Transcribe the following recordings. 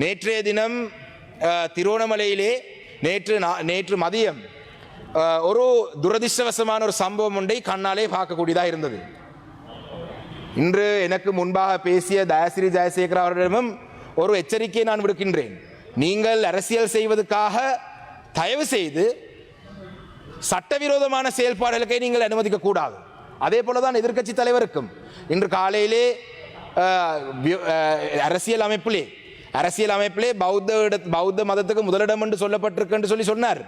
நேற்றைய தினம் திருவோணமலையிலே நேற்று மதியம் ஒரு துரதிர்ஷ்டவசமான ஒரு சம்பவம் ஒன்றை கண்ணாலே பார்க்கக்கூடியதாக இருந்தது. இன்று எனக்கு முன்பாக பேசிய தயாசிரி ஜெயசேகர் அவர்களிடமும் ஒரு எச்சரிக்கையை நான் விடுக்கின்றேன். நீங்கள் அரசியல் செய்வதற்காக தயவு செய்து சட்டவிரோதமான செயல்பாடுகளுக்கை நீங்கள் அனுமதிக்க கூடாது. அதே போலதான் எதிர்க்கட்சி தலைவருக்கும் இன்று காலையிலே அரசியல் அமைப்பிலே பௌத்த மதத்துக்கு முதலிடம் என்று சொல்லப்பட்டிருக்கு என்று சொன்னார்.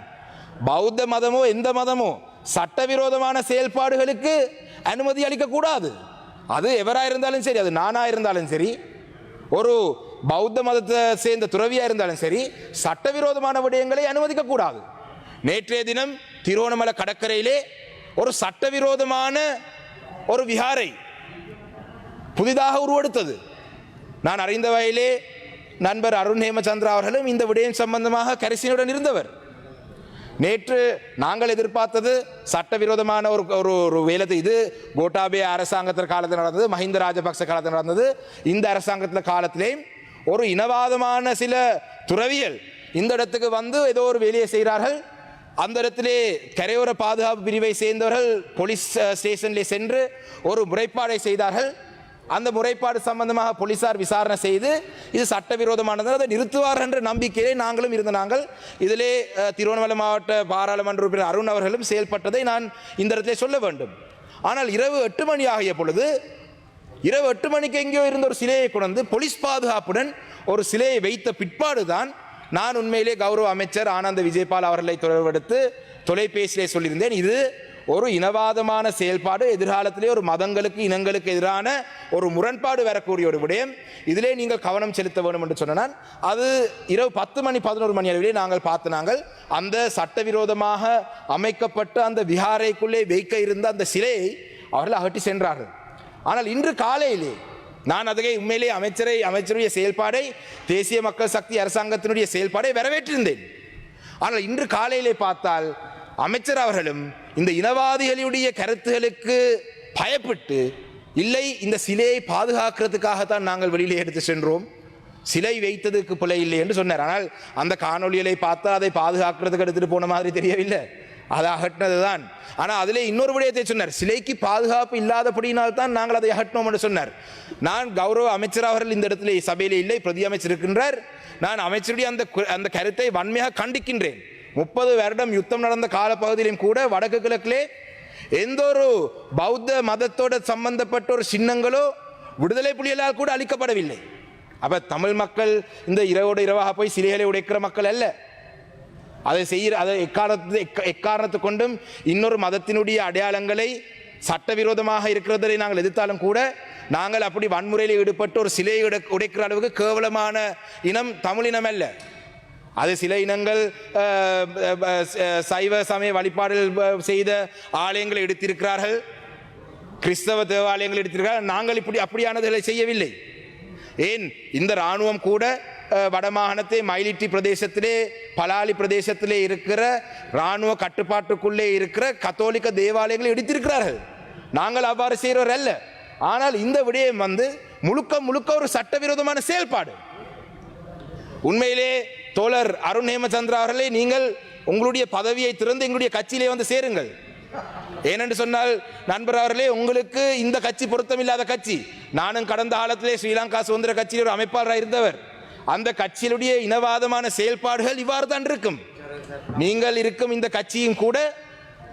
பௌத்த மதமோ எந்த மதமோ சட்டவிரோதமான செயல்பாடுகளுக்கு அனுமதி அளிக்க கூடாது. அது எவராக இருந்தாலும் சரி, அது நானா இருந்தாலும் சரி, ஒரு பௌத்த மதத்தை சேர்ந்த துறவியா இருந்தாலும் சரி, சட்டவிரோதமான விடயங்களை அனுமதிக்க கூடாது. நேற்றைய தினம் திருவோணமலை கடற்கரையிலே ஒரு சட்டவிரோதமான ஒரு விஹாரை புதிதாக உருவெடுத்தது. நான் அறிந்த வகையிலே நண்பர் அருண் ஹேமச்சந்திரா அவர்களும் இந்த விடயம் சம்பந்தமாக கரிசனையுடன் இருந்தவர். நேற்று நாங்கள் எதிர்பார்த்தது சட்டவிரோதமான ஒரு வேலை. இது கோட்டாபய அரசாங்கத்தின் காலத்தில் நடந்தது, மஹிந்த ராஜபக்ச காலத்தில் நடந்தது. இந்த அரசாங்கத்தின் காலத்திலே ஒரு இனவாதமான சில துறவியல் இந்த இடத்துக்கு வந்து ஏதோ ஒரு வேலையை செய்கிறார்கள். அந்த இடத்திலே கரையோர பாதுகாப்பு பிரிவை சேர்ந்தவர்கள் போலீஸ் ஸ்டேஷனிலே சென்று ஒரு முறைப்பாடை செய்தார்கள். அந்த முறைப்பாடு சம்பந்தமாக போலீசார் விசாரணை செய்து இது சட்டவிரோதமானது, அதை நிறுத்துவார் என்ற நம்பிக்கையிலே நாங்களும் நாங்கள் இதிலே திருவண்ணாமலை மாவட்ட பாராளுமன்ற உறுப்பினர் அருண் அவர்களும் செயல்பட்டதை நான் இந்த இடத்திலே சொல்ல வேண்டும். ஆனால் இரவு 8 மணி ஆகிய பொழுது, இரவு 8 மணிக்கு எங்கேயோ இருந்த ஒரு சிலையை கொண்டு போலீஸ் பாதுகாப்புடன் ஒரு சிலையை வைத்த பிற்பாடுதான் நான் உண்மையிலே கௌரவ அமைச்சர் ஆனந்த விஜயபால் அவர்களை தொடர்பெடுத்து தொலைபேசியிலே சொல்லியிருந்தேன். இது ஒரு இனவாதமான செயல்பாடு, எதிர்காலத்திலே ஒரு மதங்களுக்கு இனங்களுக்கு எதிரான ஒரு முரண்பாடு வரக்கூடிய ஒரு விடயம். இதிலே நீங்கள் கவனம் செலுத்த வேண்டும் என்று சொன்னால் அது இரவு 10 மணி 11 மணி அளவிலே நாங்கள் பார்த்து அந்த சட்டவிரோதமாக அமைக்கப்பட்ட அந்த விஹாரைக்குள்ளே வைக்க இருந்த அந்த சிலையை அவர்கள் அகற்றி சென்றார்கள். ஆனால் இன்று காலையிலே நான் அதை உண்மையிலே அமைச்சருடைய செயல்பாடை, தேசிய மக்கள் சக்தி அரசாங்கத்தினுடைய செயல்பாடை வரவேற்றிருந்தேன். ஆனால் இன்று காலையிலே பார்த்தால் அமைச்சர் அவர்களும் இந்த இனவாதிகளுடைய கருத்துகளுக்கு பயப்பட்டு, இல்லை இந்த சிலையை பாதுகாக்கிறதுக்காகத்தான் நாங்கள் வெளியிலே எடுத்து சென்றோம், சிலை வைத்ததுக்கு பிழை இல்லை என்று சொன்னார். ஆனால் அந்த காணொலிகளை பார்த்தா அதை பாதுகாக்கிறதுக்கு எடுத்துட்டு போன மாதிரி தெரியவில்லை, அதை அகற்றினதுதான். ஆனால் அதிலே இன்னொரு விடயத்தை சொன்னார், சிலைக்கு பாதுகாப்பு இல்லாதபடியினால்தான் நாங்கள் அதை அகற்றினோம் என்று சொன்னார். நான் கௌரவ அமைச்சர் அவர்கள் இந்த இடத்துல சபையிலே இல்லை, பிரதி அமைச்சர் இருக்கின்றார். நான் அமைச்சருடைய அந்த கருத்தை வன்மையாக கண்டிக்கின்றேன். 30 வருடம் யுத்தம் நடந்த காலப்பகுதியிலும் கூட வடக்கு கிழக்கிலே எந்த ஒரு பௌத்த மதத்தோடு சம்பந்தப்பட்ட ஒரு சின்னங்களோ விடுதலை புலிகளால் கூட அளிக்கப்படவில்லை. அப்ப தமிழ் மக்கள் இந்த இரவோடு இரவாக போய் சிலைகளை உடைக்கிற மக்கள் அல்ல. அதை எக்காரணத்தை கொண்டும் இன்னொரு மதத்தினுடைய அடையாளங்களை சட்டவிரோதமாக இருக்கிறதை நாங்கள் எதிர்த்தாலும் கூட நாங்கள் அப்படி வன்முறையில் ஈடுபட்டு ஒரு சிலையை உடைக்கிற அளவுக்கு கேவலமான இனம் தமிழ் இனம் அல்ல. அது சில இனங்கள் சைவ சமய வழிபாடுகள் செய்த ஆலயங்களை எடுத்திருக்கிறார்கள், கிறிஸ்தவ தேவாலயங்கள் எடுத்திருக்கிறார்கள். நாங்கள் அப்படியானதை செய்யவில்லை. ஏன் இந்த இராணுவம் கூட வடமாகாணத்தை மயிலிட்டி பிரதேசத்திலே, பலாலி பிரதேசத்திலே இருக்கிற இராணுவ கட்டுப்பாட்டுக்குள்ளே இருக்கிற கத்தோலிக்க தேவாலயங்களை எடுத்திருக்கிறார்கள். நாங்கள் அவ்வாறு செய்கிறவர் அல்ல. ஆனால் இந்த விடயம் முழுக்க ஒரு சட்டவிரோதமான செயல்பாடு. உண்மையிலே தோழர் அருண் ஹேமச்சந்திரா அவர்களே, நீங்கள் உங்களுடைய பதவியை திறந்து எங்களுடைய கட்சியிலே வந்து சேருங்கள். ஏனென்று சொன்னால் நண்பர் அவர்களே, உங்களுக்கு இந்த கட்சி பொருத்தமில்லாத கட்சி. நானும் கடந்த காலத்திலே ஸ்ரீலங்கா சுதந்திர கட்சியில் ஒரு அமைப்பாளராக இருந்தவர். அந்த கட்சியினுடைய இனவாதமான செயல்பாடுகள் இவ்வாறு தான் இருக்கும். நீங்கள் இருக்கும் இந்த கட்சியும் கூட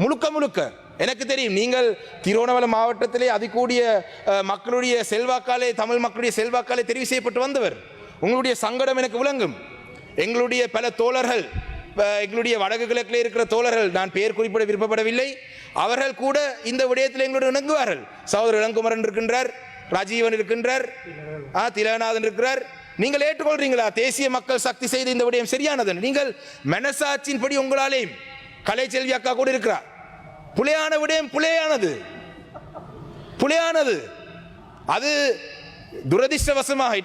முழுக்க எனக்கு தெரியும். நீங்கள் திருவோணமலை மாவட்டத்திலே அதிகூடிய மக்களுடைய செல்வாக்காலே, தமிழ் மக்களுடைய செல்வாக்காலே தெரிவு செய்யப்பட்டு வந்தவர். உங்களுடைய சங்கடம் எனக்கு விளங்கும். எங்களுடைய பல தோழர்கள், எங்களுடைய வடக்கு கிழக்கில் இருக்கிற தோழர்கள், நான் பெயர் குறிப்பிட விருப்பப்படவில்லை, அவர்கள் கூட இந்த விடயத்தில் எங்களோடு இணங்குவார்கள். சகோதரர் இளங்குமரன் இருக்கின்றார், ராஜீவன் இருக்கின்றார், திலகநாதன் இருக்கிறார். நீங்கள் ஏற்றுக்கொள்றீங்களா தேசிய மக்கள் சக்தி செய்த இந்த விடயம் சரியானது? நீங்கள் மனசாட்சியின் படி உங்களாலேயும் கலைச்செல்வி அக்கா கூட இருக்கிறார். புலையான விடயம் புலையானது, அது துரதிர்ஷ்டவசமாக